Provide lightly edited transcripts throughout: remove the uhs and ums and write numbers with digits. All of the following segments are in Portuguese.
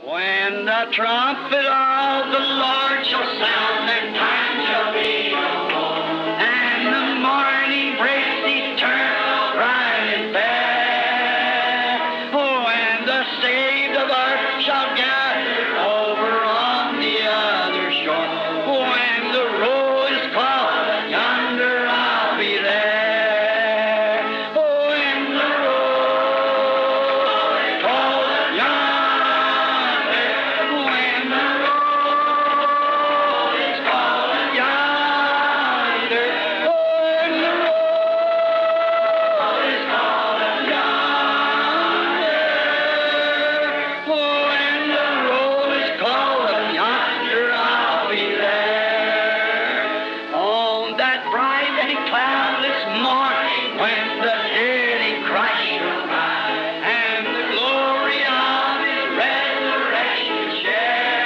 When the trumpet of the Lord shall sound, and time shall be no more, and the morning breaks eternal, bright and fair. Oh, and the saved of earth shall gather over on the other shore. When the roll is called, yonder I'll be there. Oh, when the roll is called, yonder, when the roll is called, yonder, oh, when the roll is called, yonder, oh, when the roll is called, yonder I'll be there. On that bright and cloudless morning, when the dead in Christ shall rise, and the glory of His resurrection share.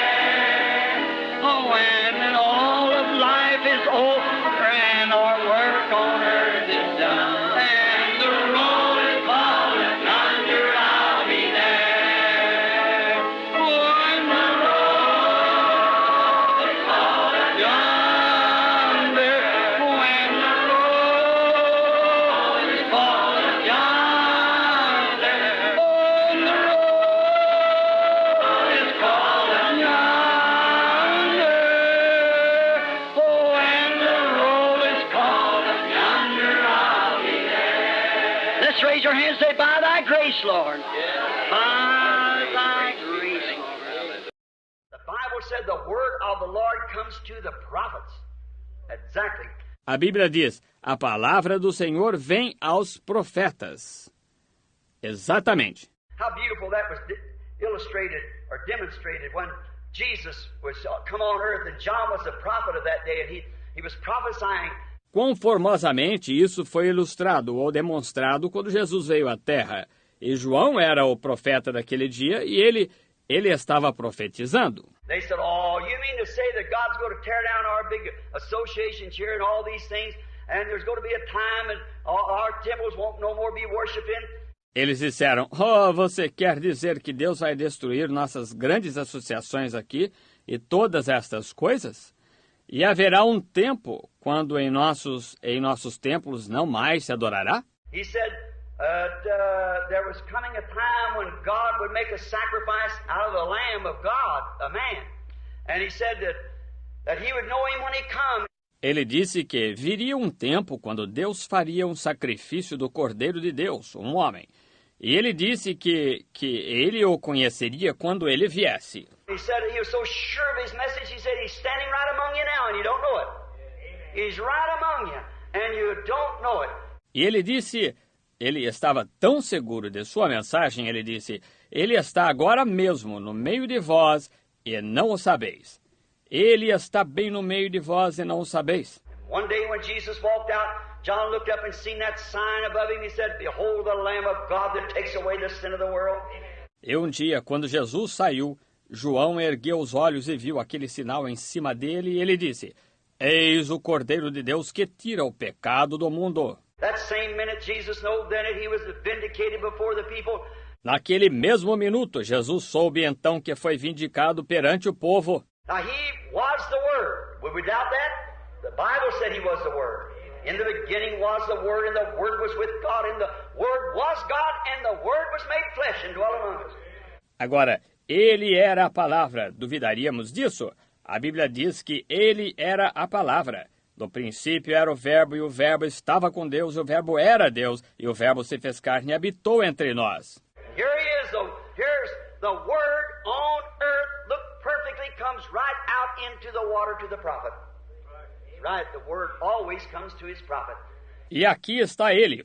Oh, when all of life is over and our work on earth is done, and the roll is called, yonder I'll be there. Oh, when the roll is called, yonder, when the roll is called, yonder, oh, when the roll is called, yonder, oh, when the roll is called, yonder I'll be there. Let's raise your hands and say, by thy grace, Lord. By thy grace, Lord. The Bible said the word of the Lord comes to the prophets. Exactly. A Bíblia diz, a palavra do Senhor vem aos profetas. Exatamente. How beautiful that was illustrated or demonstrated when Jesus was come on earth, and John was the prophet of that day, and he was prophesying. Quão formosamente isso foi ilustrado ou demonstrado quando Jesus veio à Terra. E João era o profeta daquele dia e ele estava profetizando. They said, "Oh, you mean to say that God's going to tear down our big associations here and all these things, and there's going to be a time and our temples won't no more be worshipped in?" Eles disseram, oh, você quer dizer que Deus vai destruir nossas grandes associações aqui e todas estas coisas? E haverá um tempo quando em nossos templos não mais se adorará? He said there was coming a time when God would make a sacrifice out of the Lamb of God, a man. And he said that he would know him when he come. Ele disse que viria um tempo quando Deus faria um sacrifício do Cordeiro de Deus, um homem. E ele disse que ele o conheceria quando ele viesse. He said he was so sure of his message, he said he's standing right among you now and you don't know it. He's right among you and you don't know it. E ele disse, ele estava tão seguro de sua mensagem, ele disse, ele está agora mesmo no meio de vós e não o sabeis. Ele está bem no meio de vós e não o sabeis. One day when Jesus walked out, John looked up and seen that sign above him. He said, "Behold the Lamb of God that takes away the sin of the world." E um dia, quando Jesus saiu, João ergueu os olhos e viu aquele sinal em cima dele e ele disse, eis o Cordeiro de Deus que tira o pecado do mundo. That same minute Jesus knew then that he was vindicated before the people. Naquele mesmo minuto, Jesus soube então que foi vindicado perante o povo. Now he was the Word. Would we doubt that? The Bible said he was the Word. In the beginning was the Word, and the Word was with God, and the Word was God, and the Word was made flesh and dwelt among us. Agora, ele era a palavra. Duvidaríamos disso? A Bíblia diz que ele era a palavra. No princípio era o Verbo, e o Verbo estava com Deus, e o Verbo era Deus, e o Verbo se fez carne e habitou entre nós. Here he is, here's the Word on earth. Look, perfectly comes right out into the water to the prophet. Right, the Word always comes to his prophet. E aqui está ele,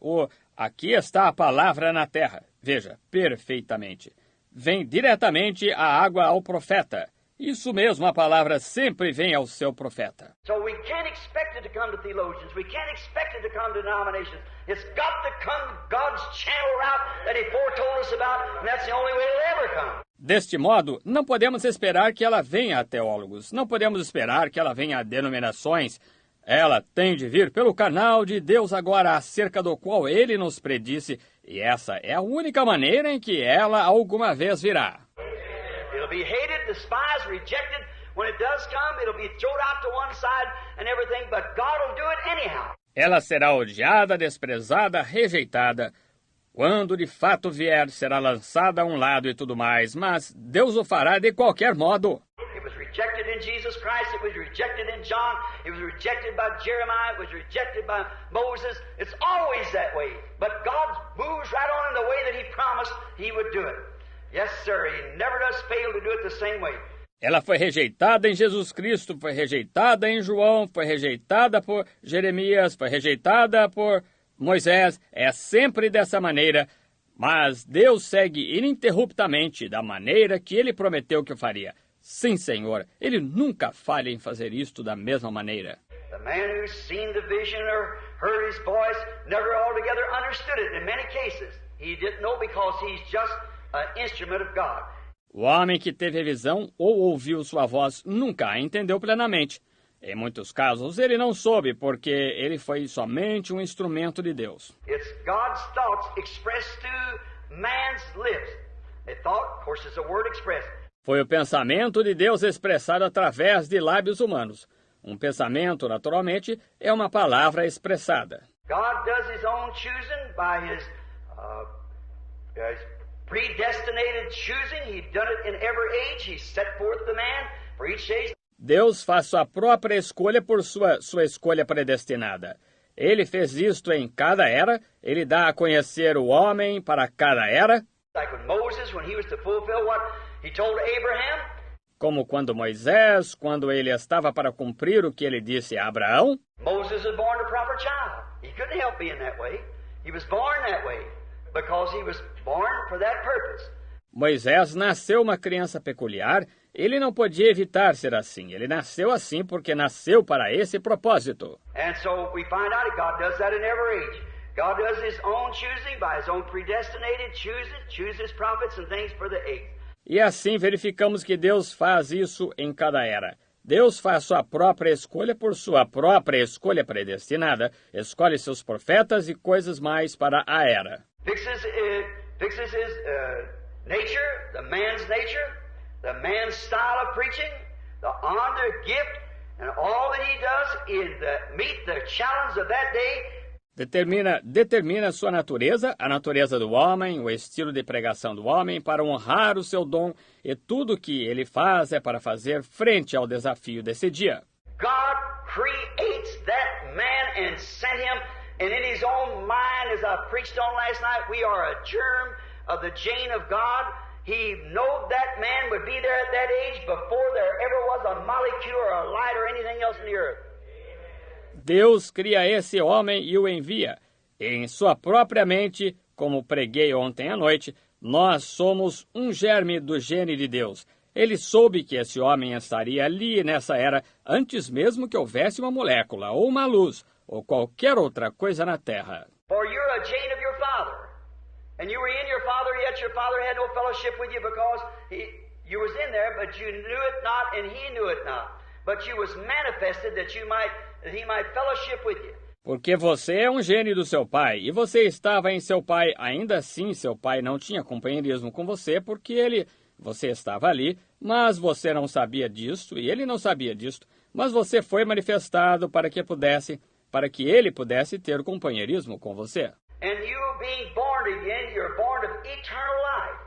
aqui está a palavra na terra. Veja, perfeitamente. Vem diretamente a água ao profeta. Isso mesmo, a palavra sempre vem ao seu profeta. So we can't expect it to come to theologians. We can't expect it to come to denominations. It's got to come God's channel route that he foretold us about, and that's the only way it'll ever come. Deste modo, não podemos esperar que ela venha a teólogos. Não podemos esperar que ela venha a denominações. Ela tem de vir pelo canal de Deus agora, acerca do qual ele nos predisse, e essa é a única maneira em que ela alguma vez virá. It'll be hated, despised, rejected. When it does come, it'll be thrown out to one side and everything, but God will do it anyhow. Ela será odiada, desprezada, rejeitada. Quando de fato vier, será lançada a um lado e tudo mais, mas Deus o fará de qualquer modo. It was rejected in Jesus Christ. It was rejected in John. It was rejected by Jeremiah. It was rejected by Moses. It's always that way. But God moves right on in the way that He promised He would do it. Yes, sir. He never does fail to do it the same way. Ela foi rejeitada em Jesus Cristo, foi rejeitada em João, foi rejeitada por Jeremias, foi rejeitada por Moisés. É sempre dessa maneira, mas Deus segue ininterruptamente da maneira que Ele prometeu que o faria. Sim, Senhor, Ele nunca falha em fazer isto da mesma maneira. The man who's seen the vision or heard His voice never altogether understood it in many cases. He didn't know because he's just an instrument of God. O homem que teve a visão ou ouviu sua voz nunca a entendeu plenamente. Em muitos casos, ele não soube, porque ele foi somente um instrumento de Deus. It's God's thoughts expressed through man's lips. A thought, of course, is a word expressed. Foi o pensamento de Deus expressado através de lábios humanos. Um pensamento, naturalmente, é uma palavra expressada. God does His own choosing by His predestinated choosing. He done it in every age. He set forth the man for each age. Deus faz sua própria escolha por sua escolha predestinada. Ele fez isto em cada era. Ele dá a conhecer o homem para cada era. Like when Moses, when he was to fulfill what he told Abraham. Como quando Moisés, quando ele estava para cumprir o que ele disse a Abraão. Moses was born a proper child. He couldn't help being that way. He was born that way because he was born for that purpose. Moisés nasceu uma criança peculiar. Ele não podia evitar ser assim. Ele nasceu assim porque nasceu para esse propósito. And so we find out that God does that in every age. God does His own choosing by His own predestinated chooses His prophets and things for the age. E assim verificamos que Deus faz isso em cada era. Deus faz sua própria escolha por sua própria escolha predestinada. Escolhe seus profetas e coisas mais para a era. Fixes his nature, the man's style of preaching, the honor, gift, and all that he does is meet the challenge of that day. Determina sua natureza, a natureza do homem, o estilo de pregação do homem, para honrar o seu dom, e tudo o que ele faz é para fazer frente ao desafio desse dia. God creates that man and sent him, and in His own mind, as I preached on last night, we are a germ of the gene of God. He knew that man would be there at that age before there ever was a molecule or a light or anything else in the earth. Deus cria esse homem e o envia. Em sua própria mente, como preguei ontem à noite, nós somos um germe do gene de Deus. Ele soube que esse homem estaria ali nessa era antes mesmo que houvesse uma molécula, ou uma luz, ou qualquer outra coisa na Terra. For you're a gene of your father. And you were in your father, yet your father had no fellowship with you because you was in there, but you knew it not, and he knew it not. But you was manifested that he might fellowship with you. Porque você é um gene do seu pai, e você estava em seu pai. Ainda assim, seu pai não tinha companheirismo com você, porque você estava ali, mas você não sabia disto, e ele não sabia disto. Mas você foi manifestado para que ele pudesse ter companheirismo com você. And you being born again, you're born of eternal life.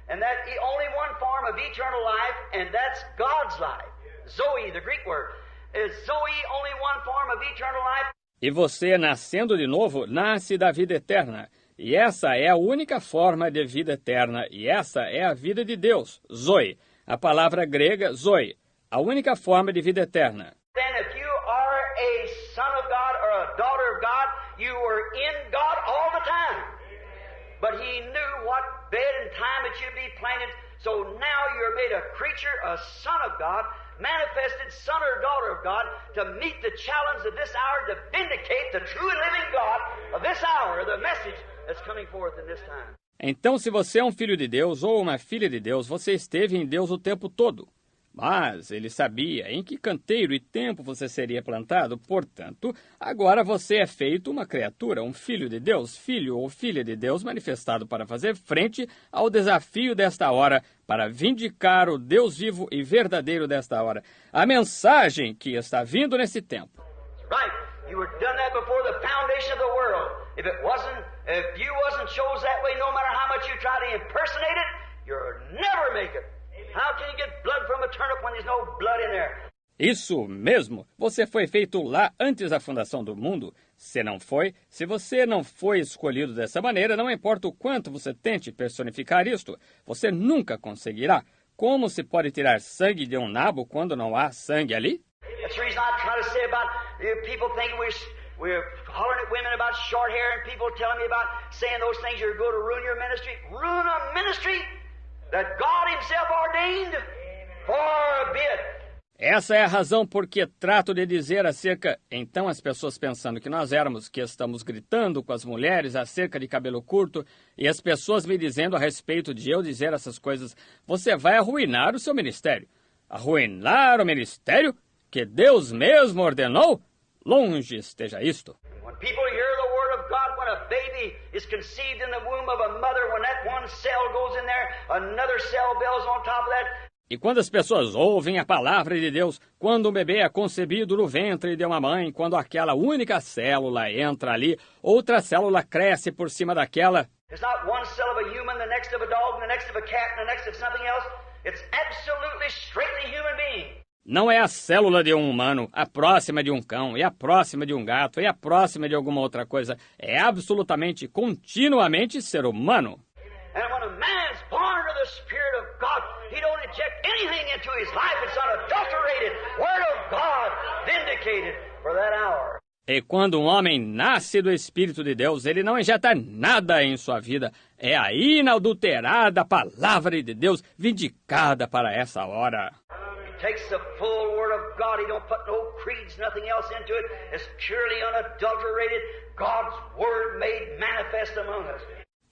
And that only one form of eternal life, and that's God's life. Zoe, the Greek word. Is Zoe only one form of eternal life? E você, nascendo de novo, nasce da vida eterna. E essa é a única forma de vida eterna. E essa é a vida de Deus, Zoe. A palavra grega, Zoe. A única forma de vida eterna. Then if you are a son of God or a daughter of God, you were in God all the time. But He knew what bed and time that you'd be planted. So now you're made a creature, a son of God, manifested son or daughter of God, to meet the challenge of this hour, to vindicate the true and living God of this hour, the message that's coming forth in this time. Então, se você é um filho de Deus ou uma filha de Deus, você esteve em Deus o tempo todo. Mas ele sabia em que canteiro e tempo você seria plantado, portanto, agora você é feito uma criatura, um filho de Deus, filho ou filha de Deus, manifestado para fazer frente ao desafio desta hora, para vindicar o Deus vivo e verdadeiro desta hora, a mensagem que está vindo nesse tempo. Right. You were done that before the foundation of the world. If you wasn't chose that way, no matter how much you try to impersonate it, you'll never make it. How can you get blood from a turnip when there's no blood in there? Isso mesmo, você foi feito lá antes da fundação do mundo. Se você não foi escolhido dessa maneira, não importa o quanto você tente personificar isto, você nunca conseguirá. Como se pode tirar sangue de um nabo quando não há sangue ali? That's the reason I try to say about people thinking we're hollering at women about short hair and people telling me about saying those things are going to ruin your ministry. Ruin a ministry that God Himself ordained for a bit. Essa é a razão por que trato de dizer acerca... Então as pessoas pensando que estamos gritando com as mulheres acerca de cabelo curto e as pessoas me dizendo a respeito de eu dizer essas coisas, você vai arruinar o seu ministério. Arruinar o ministério que Deus mesmo ordenou? Longe esteja isto. When people hear the word of God, when a baby is conceived in the womb of a mother, when that one cell goes in there, another cell builds on top of that. E quando as pessoas ouvem a palavra de Deus, quando um bebê é concebido no ventre de uma mãe, quando aquela única célula entra ali, outra célula cresce por cima daquela. It's not one cell of a human, the next of a dog, the next of a cat, the next of something else. It's absolutely straightly human being. Não é a célula de um humano, a próxima de um cão, e a próxima de um gato, e a próxima de alguma outra coisa. É absolutamente, continuamente ser humano. And when a man's born to the Spirit of God, he don't inject anything into his life. It's unadulterated Word of God vindicated for that hour. E quando um homem nasce do Espírito de Deus, ele não injeta nada em sua vida. É a inadulterada palavra de Deus vindicada para essa hora. Takes the full Word of God. He don't put no creeds, nothing else into it. It's purely unadulterated God's Word made manifest among us.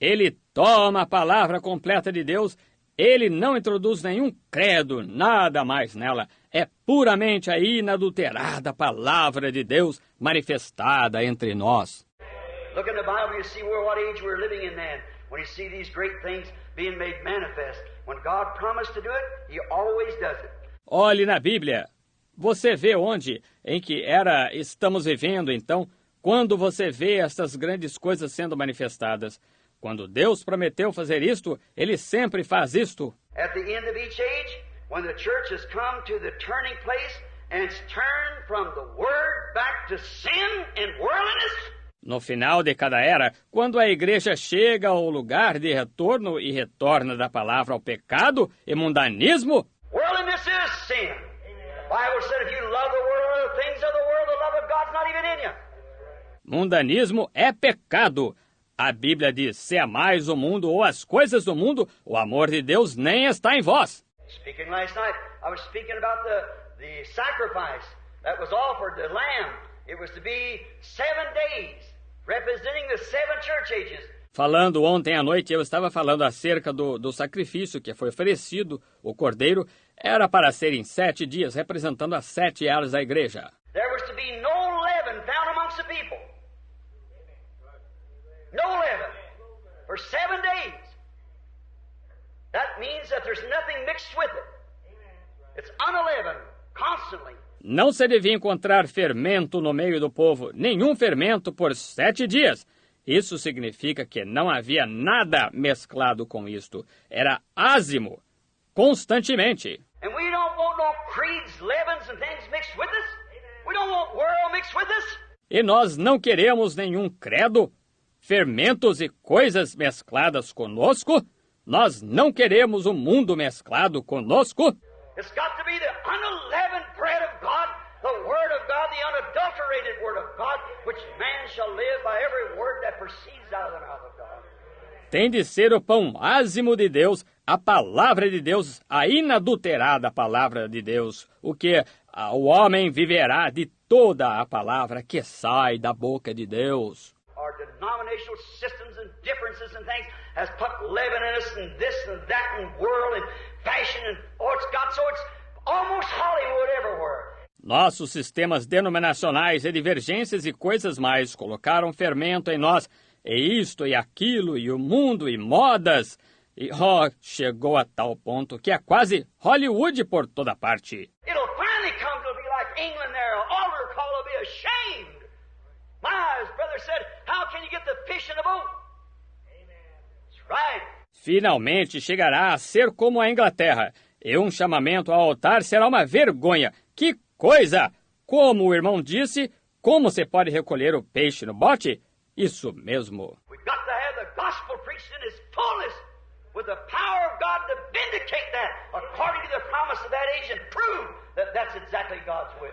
Ele toma a palavra completa de Deus, ele não introduz nenhum credo, nada mais nela. É puramente a inadulterada palavra de Deus manifestada entre nós. Look in the Bible, you see what age we're living in then. When you see these great things being made manifest. When God promised to do it, He always does it. Olhe na Bíblia. Você vê onde, em que estamos vivendo, então, quando você vê essas grandes coisas sendo manifestadas. Quando Deus prometeu fazer isto, Ele sempre faz isto. At the end of each age, when the church has come to the turning place and it's turned from the Word back to sin and worldliness. No final de cada era, quando a igreja chega ao lugar de retorno e retorna da palavra ao pecado e mundanismo. Worldliness is sin. The Bible said if you love the world or the things of the world, the love of God's not even in you. Mundanismo é pecado. A Bíblia diz, se amais o mundo ou as coisas do mundo, o amor de Deus nem está em vós. Speaking last night, I was speaking about the sacrifice that was offered, the lamb. It was to be 7 days, representing the 7 church ages. Falando ontem à noite, eu estava falando acerca do sacrifício que foi oferecido, o cordeiro, era para ser em 7 dias, representando as 7 eras da igreja. There was to be no leaven found amongst the people. No leaven. For 7 days. That means that there's nothing mixed with it. It's unleavened, constantly. Não se devia encontrar fermento no meio do povo, nenhum fermento por 7 dias. Isso significa que não havia nada mesclado com isto. Era ázimo, constantemente. And we don't want no creeds, leavens and things mixed with us. We don't want world mixed with us. E nós não queremos nenhum credo, fermentos e coisas mescladas conosco. Nós não queremos o mundo mesclado conosco. It's got to be the unleavened bread of God, the Word of God, the unadulterated Word of God, which man shall live by every word that proceeds out of the mouth of God. Tem de ser o pão ázimo de Deus, a palavra de Deus, a inadulterada palavra de Deus, o que o homem viverá de toda a palavra que sai da boca de Deus. Our denominational systems and differences and things has put leaven in us and this and that and world and fashion and it's got so it's all Nossos sistemas denominacionais e divergências e coisas mais colocaram fermento em nós, e isto e aquilo, e o mundo, e modas. E chegou a tal ponto que é quase Hollywood por toda parte. It'll finally come to be like England there. An altar call will be ashamed. My, his brother said, how can you get the fish in the boat? That's right. Finalmente chegará a ser como a Inglaterra, e um chamamento ao altar será uma vergonha. Que coisa! Como o irmão disse, como você pode recolher o peixe no bote? Isso mesmo. We've got to have the gospel preached in its fullness, with the power of God to vindicate that according to the promise of that age and prove that that's exactly God's will.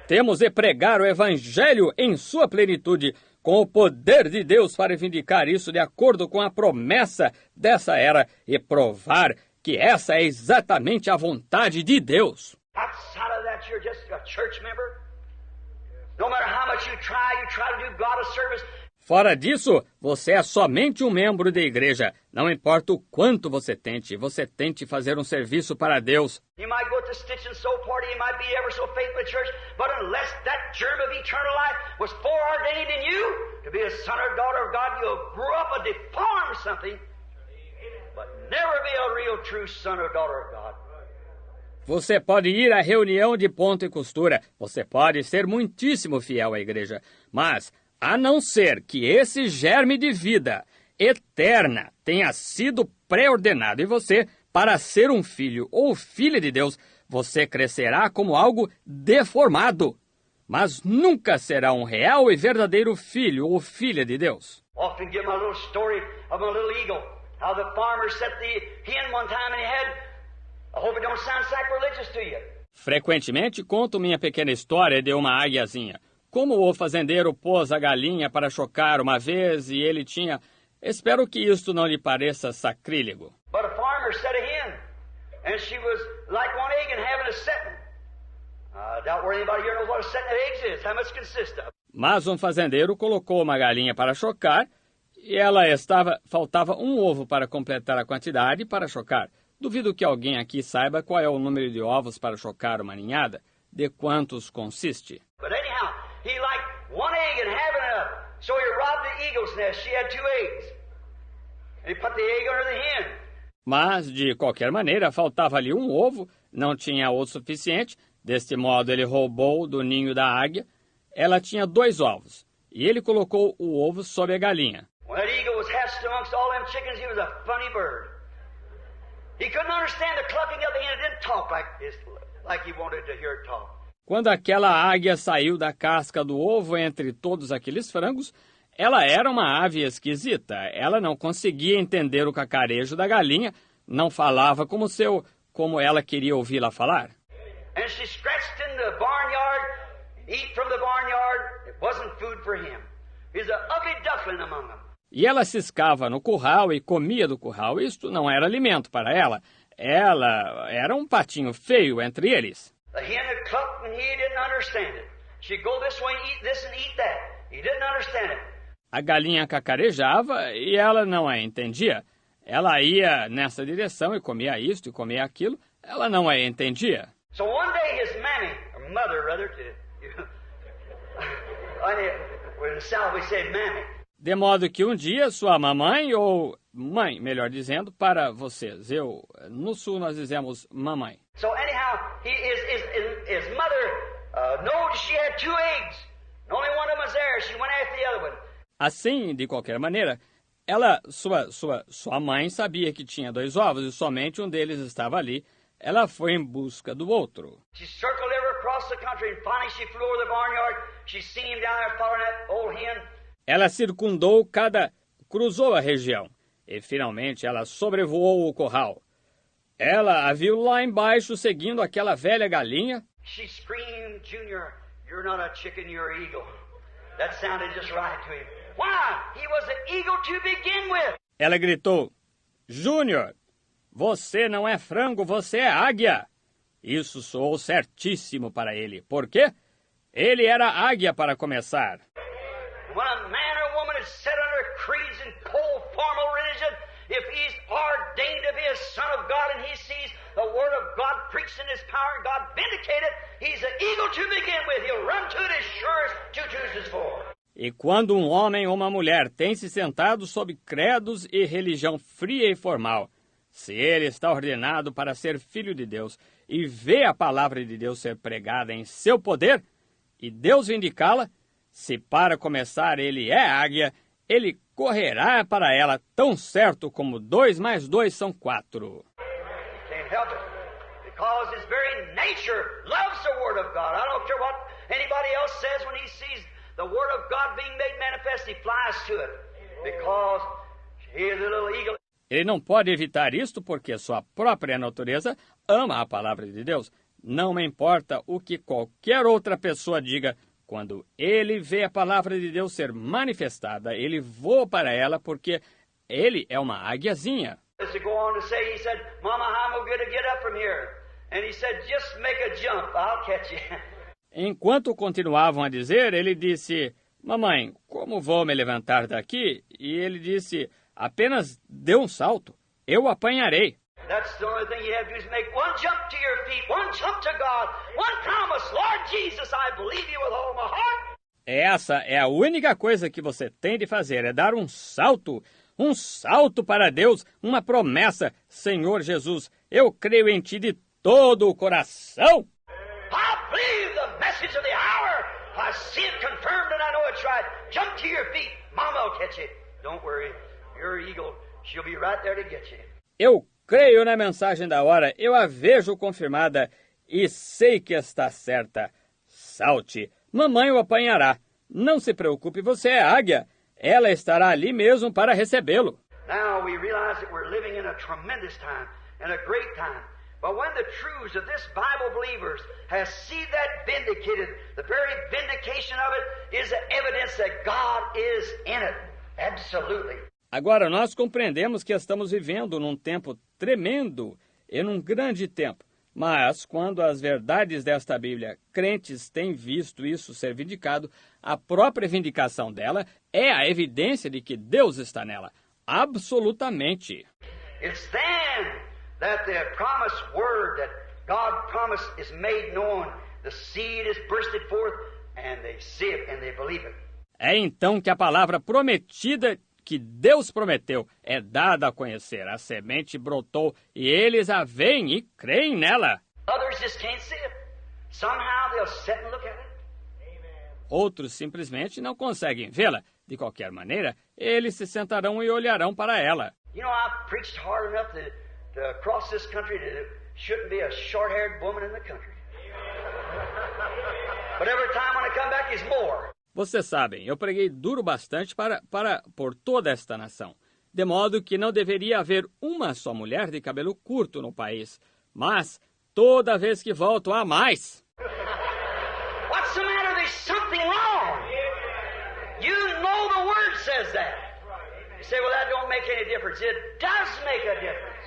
Temos de pregar o evangelho em sua plenitude, com o poder de Deus para vindicar isso de acordo com a promessa dessa era e provar que essa é exatamente a vontade de Deus. Outside of that, you're just a church member. No matter how much you try to do God a service. Fora disso, você é somente um membro da igreja. Não importa o quanto você tente fazer um serviço para Deus. You might go to Stitch and Sew Party, you might be ever so faithful to church, but unless that germ of eternal life was foreordained in you to be a son or daughter of God, you'll grow up a deformed something, but never be a real true son or daughter of God. Você pode ir à reunião de ponto e costura, você pode ser muitíssimo fiel à igreja, mas a não ser que esse germe de vida eterna tenha sido pré-ordenado em você para ser um filho ou filha de Deus, você crescerá como algo deformado, mas nunca será um real e verdadeiro filho ou filha de Deus. Often give my little story of my little eagle, how the farmer set the hen one time and he had, I hope it don't sound sacrilegious to you. Frequentemente conto minha pequena história de uma águiazinha. Como o fazendeiro pôs a galinha para chocar uma vez e ele tinha... Espero que isto não lhe pareça sacrílego. But a farmer set a hen, and she was like one egg and having a setting. I doubt whether anybody here knows what a setting of eggs is, how much it consists of. Mas um fazendeiro colocou uma galinha para chocar e faltava um ovo para completar a quantidade para chocar. Duvido que alguém aqui saiba qual é o número de ovos para chocar uma ninhada, de quantos consiste. But anyhow, he liked one egg and having enough. So he robbed the eagle's nest. She had 2 eggs. And he put the egg under the hen. Mas, de qualquer maneira, faltava ali um ovo, não tinha ovo suficiente. Deste modo, ele roubou do ninho da águia. Ela tinha 2 ovos. E ele colocou o ovo sob a galinha. When that eagle was hatched amongst all them chickens, he was a funny bird. He couldn't understand the clucking of the hen. It didn't talk like he wanted to hear it talk. Quando aquela águia saiu da casca do ovo entre todos aqueles frangos, ela era uma ave esquisita. Ela não conseguia entender o cacarejo da galinha, não falava como ela queria ouvi-la falar. And she scratched in the barnyard, eat from the barnyard. It wasn't food for him. He's an ugly duckling among them. E ela ciscava no curral e comia do curral. Isto não era alimento para ela. Ela era um patinho feio entre eles. The hen had clucked and he didn't understand it. She'd go this way, eat this and eat that. He didn't understand it. A galinha cacarejava e ela não a entendia. Ela ia nessa direção e comia isto e comia aquilo. Ela não a entendia. So one day his mammy, or mother rather, in the South we say mammy. De modo que um dia sua mamãe, ou mãe, melhor dizendo, para vocês. No Sul nós dizemos mamãe. So anyhow, his mother knowed she had 2 eggs. Only one of them was there. She went after the other one. Assim, de qualquer maneira, sua mãe sabia que tinha 2 ovos e somente um deles estava ali. Ela foi em busca do outro. She circled ever across the country and finally she flew over the barnyard. She seen him down there following that old hen. Ela cruzou a região e finalmente ela sobrevoou o curral. Ela a viu lá embaixo seguindo aquela velha galinha. She screamed, Junior, you're not a chicken, you're an eagle. That sounded just right to him. Why? He was an eagle to begin with. Ela gritou, Júnior, você não é frango, você é águia. Isso soou certíssimo para ele. Por quê? Ele era águia para começar. When a man or woman is set under creeds and cold formal religion, if he's ordained to be a son of God and he sees the Word of God preached in His power and God vindicated, He's an eagle to begin with. He'll run to it as sure as 2 2s is 4. E quando um homem ou uma mulher tem se sentado sob credos e religião fria e formal, se ele está ordenado para ser filho de Deus e vê a palavra de Deus ser pregada em seu poder, e Deus vindicá-la, se para começar ele é águia, ele correrá para ela tão certo como 2 mais 2 são 4. Can't help it. Because His very nature loves the Word of God. I don't care what anybody else says when He sees the Word of God being made manifest, He flies to it. Because He is a little eagle. Ele não pode evitar isto porque sua própria natureza ama a palavra de Deus. Não me importa o que qualquer outra pessoa diga. Quando ele vê a palavra de Deus ser manifestada, ele voa para ela porque ele é uma águiazinha. To go on to say, he said, Mama, how am I going to get up from here? And he said, just make a jump, I'll catch you. Enquanto continuavam a dizer, ele disse, mamãe, como vou me levantar daqui? E ele disse, apenas dê um salto, eu o apanharei. That's the only thing you have to do is make one jump to your feet, one jump to God, one promise, Lord Jesus, I believe you with all my heart. Essa é a única coisa que você tem de fazer, é dar um salto para Deus, uma promessa. Senhor Jesus, eu creio em Ti de todo o coração. I believe the message of the hour. I see it confirmed and I know it's right. Jump to your feet. Mama will catch you. Don't worry. Your eagle, she'll be right there to get you. Eu creio na mensagem da hora, eu a vejo confirmada e sei que está certa. Salte, mamãe o apanhará. Não se preocupe, você é águia. Ela estará ali mesmo para recebê-lo. Now we realize that we're living in a tremendous time and a great time. But when the truths of this Bible believers has seen that vindicated, the very vindication of it is the evidence that God is in it. Absolutely. Agora, nós compreendemos que estamos vivendo num tempo tremendo e num grande tempo. Mas, quando as verdades desta Bíblia, crentes têm visto isso ser vindicado, a própria vindicação dela é a evidência de que Deus está nela. Absolutamente. It's then that the promised word that God promised is made known. The seed is bursted forth and they see it and they believe it. É então que a palavra prometida que Deus prometeu é dada a conhecer. A semente brotou e eles a veem e creem nela. Others just can't see it. Somehow they'll sit and look at it. Outros simplesmente não conseguem vê-la. De qualquer maneira, eles se sentarão e olharão para ela. You know, I've preached hard enough to across this country that there shouldn't be a short-haired woman in the country. But every time when I come back, there's more. Vocês sabem, eu preguei duro bastante por toda esta nação, de modo que não deveria haver uma só mulher de cabelo curto no país. Mas, toda vez que volto, há mais. What's the matter? There's something wrong. You know the Word says that. You say, well, that don't make any difference. It does make a difference.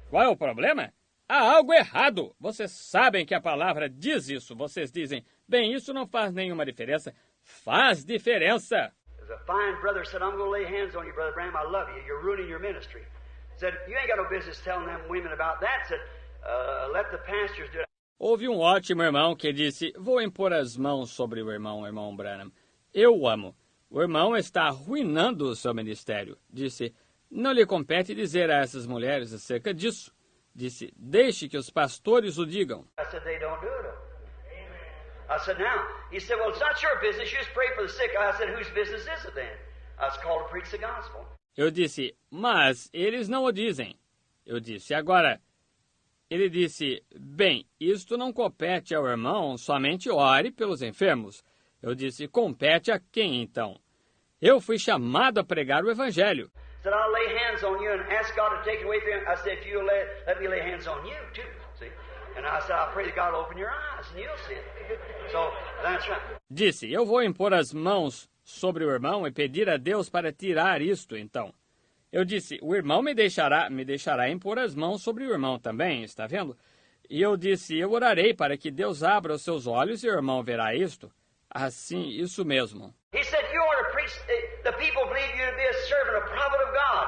Qual é o problema? Há algo errado. Vocês sabem que a palavra diz isso. Vocês dizem, bem, isso não faz nenhuma diferença. Faz diferença. There's a fine brother said, I'm going to lay hands on you, Brother Branham. I love you. You're ruining your ministry. Said, you ain't got no business telling them women about that. Said, let the pastors do it. Houve um ótimo irmão que disse, vou impor as mãos sobre o irmão Branham. Eu o amo. O irmão está arruinando o seu ministério. Disse, não lhe compete dizer a essas mulheres acerca disso. Disse, deixe que os pastores o digam. I said, they don't do it. I said, now. He said, well, it's not your business. You just pray for the sick. I said, whose business is it then? I was called to preach the gospel. Eu disse, mas eles não o dizem. Eu disse, agora. Ele disse, bem, isto não compete ao irmão, somente ore pelos enfermos. Eu disse, compete a quem então? Eu fui chamado a pregar o evangelho. Said, I'll lay hands on you and ask God to take it away from you. I said, if you let me lay hands on you too. See? And I said, I pray that God will open your eyes and you'll see it. So, that's right. Disse, eu vou impor as mãos sobre o irmão e pedir a Deus para tirar isto, então. Eu disse, o irmão me deixará impor as mãos sobre o irmão também, está vendo? E eu disse, eu orarei para que Deus abra os seus olhos e o irmão verá isto. Assim, isso mesmo. He said, you ought to preach, the people believe you to be a servant, a prophet of God.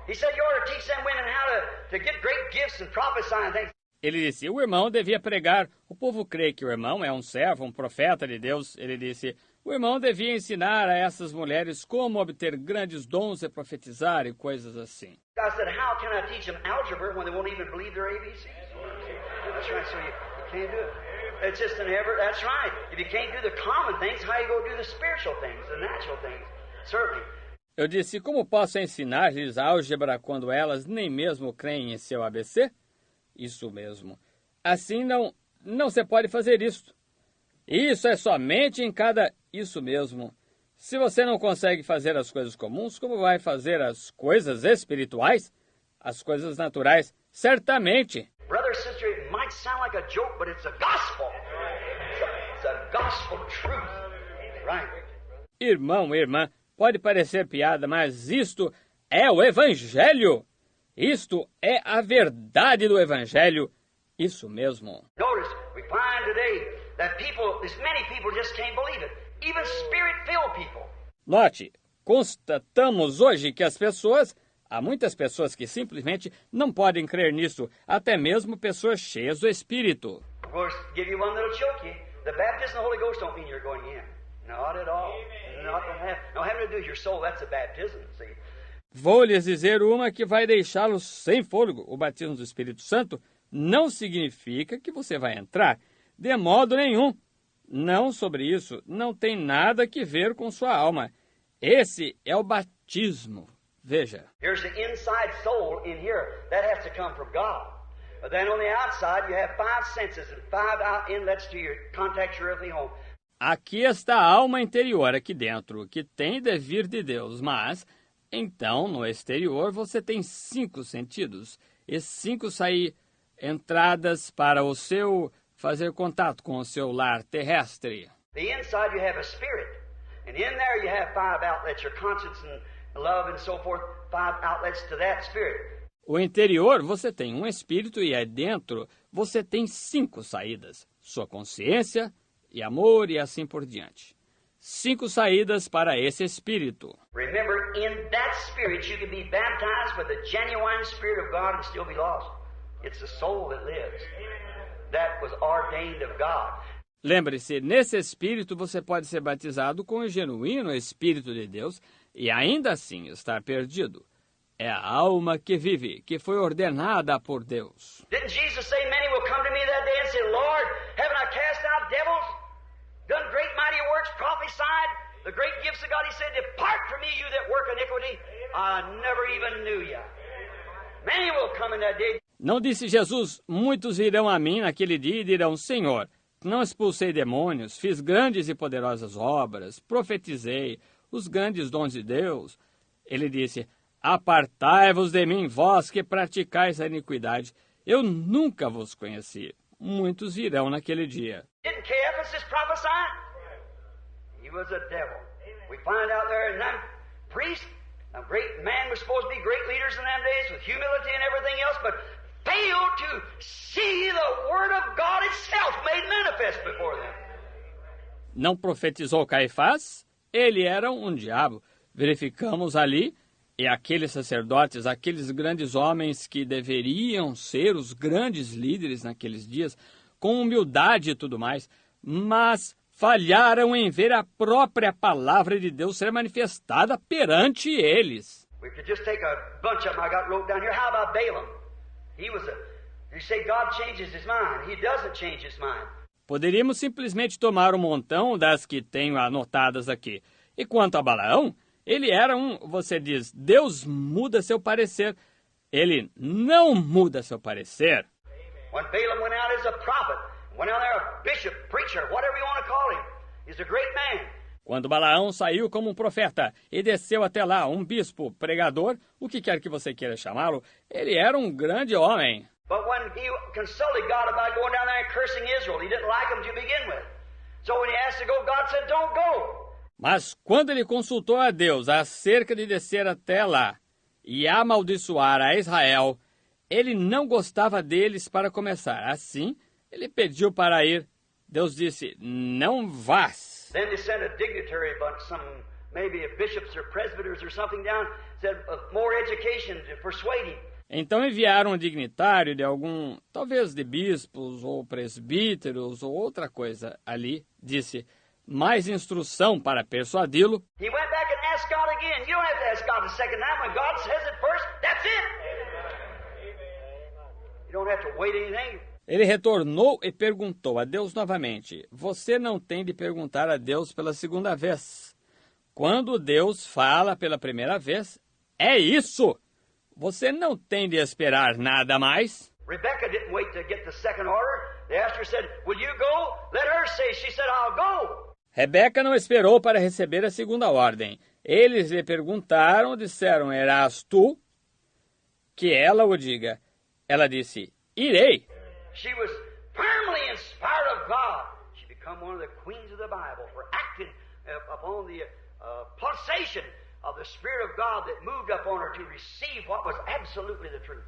He said, you ought to teach them women how to get great gifts and prophesy and things. Ele disse, o irmão devia pregar. O povo crê que o irmão é um servo, um profeta de Deus. Ele disse, o irmão devia ensinar a essas mulheres como obter grandes dons e profetizar e coisas assim. I said, how can I teach them algebra when they won't even believe their ABCs? That's right, so you can't do it. It's just an effort, that's right. If you can't do the common things, how you go do the spiritual things, the natural things? Certainly. Eu disse, como posso ensinar-lhes álgebra quando elas nem mesmo creem em seu ABC? Isso mesmo. Assim não se pode fazer isso. Isso é somente em cada isso mesmo. Se você não consegue fazer as coisas comuns, como vai fazer as coisas espirituais? As coisas naturais? Certamente. Brother, sister, it might sound like a joke, but it's a gospel. It's a gospel truth. Right. Irmão, irmã, pode parecer piada, mas isto é o Evangelho. Isto é a verdade do Evangelho. Isso mesmo. Notice, we find today that many people just can't believe it. Even spirit-filled people. Note, constatamos hoje que há muitas pessoas que simplesmente não podem crer nisso, até mesmo pessoas cheias do Espírito. Of course, give you one little choke. The baptism of the Holy Ghost don't mean you're going in. Not at all. No, having to do with your soul, that's a baptism, see. Vou lhes dizer uma que vai deixá-los sem fôlego. O batismo do Espírito Santo não significa que você vai entrar, de modo nenhum. Não sobre isso, não tem nada que ver com sua alma. Esse é o batismo. Veja. Here's the inside soul in here. That has to come from God. But then on the outside, you have 5 senses and 5 out inlets to your contact your earthly home. Aqui está a alma interior, aqui dentro, que tem de vir de Deus, mas, então, no exterior, você tem 5 sentidos e 5 entradas para o seu fazer contato com o seu lar terrestre. The inside you have a spirit, and in there you have 5 outlets, your conscience and love and so forth, 5 outlets to that spirit. O interior, você tem um espírito e aí dentro você tem 5 saídas. Sua consciência e amor e assim por diante. 5 saídas para esse espírito. Remember, in that spirit you can be baptized with the genuine Spirit of God and still be lost. It's the soul that lives. That was ordained of God. Lembre-se, nesse espírito você pode ser batizado com o genuíno Espírito de Deus e ainda assim estar perdido. É a alma que vive, que foi ordenada por Deus. Didn't Jesus say, many will come to me that day and say, Lord, haven't I cast out devils? Done great mighty works, prophesied the great gifts of God. He said, depart from me, you that work iniquity. I never even knew you. Many will come in that day. Não disse Jesus, muitos virão a mim naquele dia e dirão, Senhor, não expulsei demônios, fiz grandes e poderosas obras, profetizei os grandes dons de Deus. Ele disse, apartai-vos de mim, vós que praticais a iniquidade. Eu nunca vos conheci. Muitos virão naquele dia. Didn't Caiaphas prophesy? He was a devil. We find out there in that priest, a great man was supposed to be great leaders in them days with humility and everything else, but failed to see the Word of God itself made manifest before them. Não profetizou Caifás? Ele era um diabo. Verificamos ali, e aqueles sacerdotes, aqueles grandes homens que deveriam ser os grandes líderes naqueles dias, com humildade e tudo mais, mas falharam em ver a própria palavra de Deus ser manifestada perante eles. We could just take a bunch of them I got wrote down here. How about Balaam? You say God changes his mind. He doesn't change his mind. Poderíamos simplesmente tomar um montão das que tenho anotadas aqui. E quanto a Balaão, ele era você diz, Deus muda seu parecer. Ele não muda seu parecer. When Balaam went out as a prophet, went out there a bishop, preacher, whatever you want to call him, he's a great man. Quando Balaão saiu como um profeta e desceu até lá, um bispo, pregador, o que quer que você queira chamá-lo, ele era um grande homem. But when he consulted God about going down there and cursing Israel, he didn't like them to begin with. So when he asked to go, God said, don't go. Mas quando ele consultou a Deus acerca de descer até lá e amaldiçoar a Israel, ele não gostava deles para começar. Assim, ele pediu para ir. Deus disse, não vás. Then they sent a dignitary bunch, maybe bishops or presbyters or something down, said more education to persuade him. Então enviaram um dignitário de algum, talvez de bispos ou presbíteros ou outra coisa ali, disse, mais instrução para persuadi-lo. He went back and asked God again. You don't have to ask God the second time. When God says it first, that's it. You don't have to wait anything. Ele retornou e perguntou a Deus novamente. Você não tem de perguntar a Deus pela segunda vez. Quando Deus fala pela primeira vez, é isso. Você não tem de esperar nada mais. Rebecca didn't wait to get the second order. The Esther said, will you go? Let her say. She said, I'll go. Rebeca não esperou para receber a segunda ordem. Eles lhe perguntaram, disseram, Eras tu? Que ela o diga. Ela disse, irei. She was firmly inspired of God. She became one of the queens of the Bible for acting upon the pulsation of the Spirit of God that moved upon her to receive what was absolutely the truth.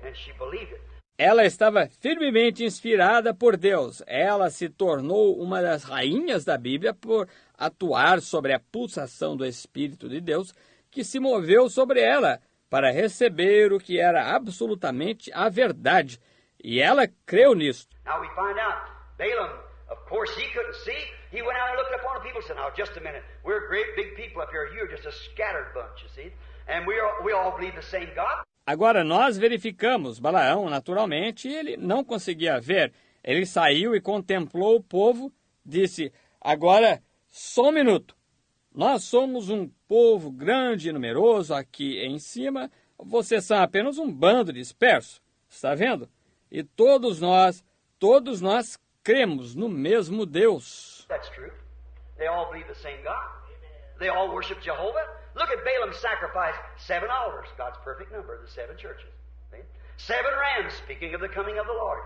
And she believed it. Ela estava firmemente inspirada por Deus. Ela se tornou uma das rainhas da Bíblia por atuar sobre a pulsação do Espírito de Deus que se moveu sobre ela para receber o que era absolutamente a verdade. E ela creu nisso. Now we find out Balaam, of course, he couldn't see. He went out and looked upon the people and said, now just a minute, we're great big people up here. You're just a scattered bunch, you see. And we all believe the same God. Agora nós verificamos, Balaão, naturalmente, ele não conseguia ver. Ele saiu e contemplou o povo, disse, agora, só um minuto. Nós somos um povo grande e numeroso aqui em cima, vocês são apenas um bando disperso, está vendo? E todos nós cremos no mesmo Deus. That's true. They all believe the same God. They all worship Jehovah. Look at Balaam's sacrifice. 7 altars, God's perfect number, the 7 churches. See? 7 rams, speaking of the coming of the Lord.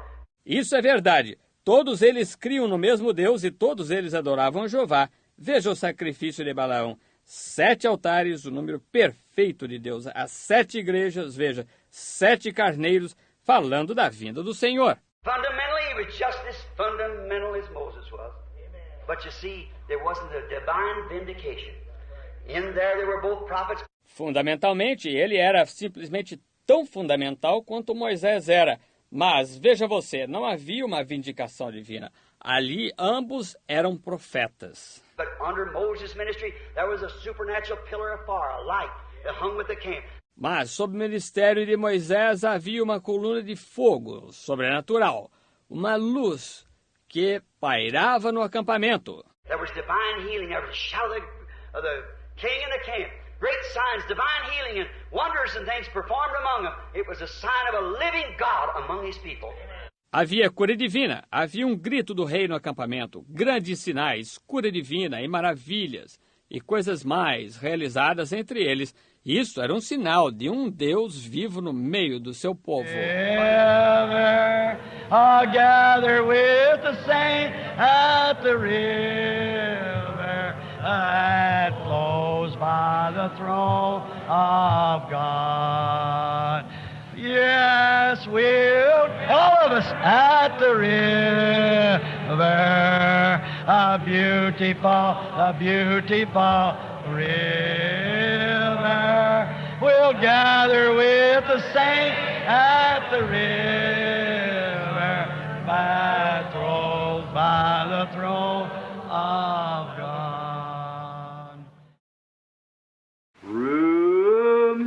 Isso é verdade. Todos eles criam no mesmo Deus e todos eles adoravam Jeová. Veja o sacrifício de Balaão. 7 altares, o número perfeito de Deus. As 7 igrejas, veja, 7 carneiros, falando da vinda do Senhor. Fundamentally, he was just as fundamental as Moses was. But you see, there wasn't a divine vindication. In there were both prophets. Fundamentalmente, ele era simplesmente tão fundamental quanto Moisés era. Mas, veja você, não havia uma vindicação divina. Ali, ambos eram profetas. But under Moses' ministry, there was a supernatural pillar of fire, a light that hung with the camp. Mas, sob o ministério de Moisés, havia uma coluna de fogo sobrenatural, uma luz que pairava no acampamento. There was divine healing. There was a shout of the king in the camp. Great signs, divine healing, and wonders and things performed among them. It was a sign of a living God among these people. Havia cura divina, havia um grito do rei no acampamento, grandes sinais, cura divina e maravilhas, e coisas mais realizadas entre eles. Isso era um sinal de um Deus vivo no meio do seu povo. Ever I gather with the saints at the river that flows by the throne of God. Yes, we'll, all of us, at the river, a beautiful river. We'll gather with the saints at the river that flows by the throne of God. Room,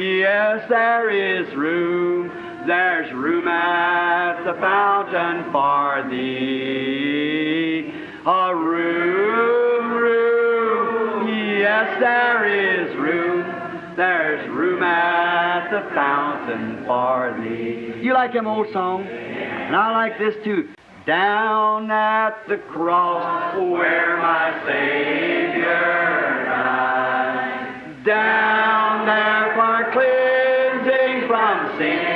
yes, there is room. There's room at the fountain for thee. A room, yes, there is room. There's room at the fountain for thee. You like them old songs? And I like this too. Down at the cross where my Savior died. Down there for cleansing from sin.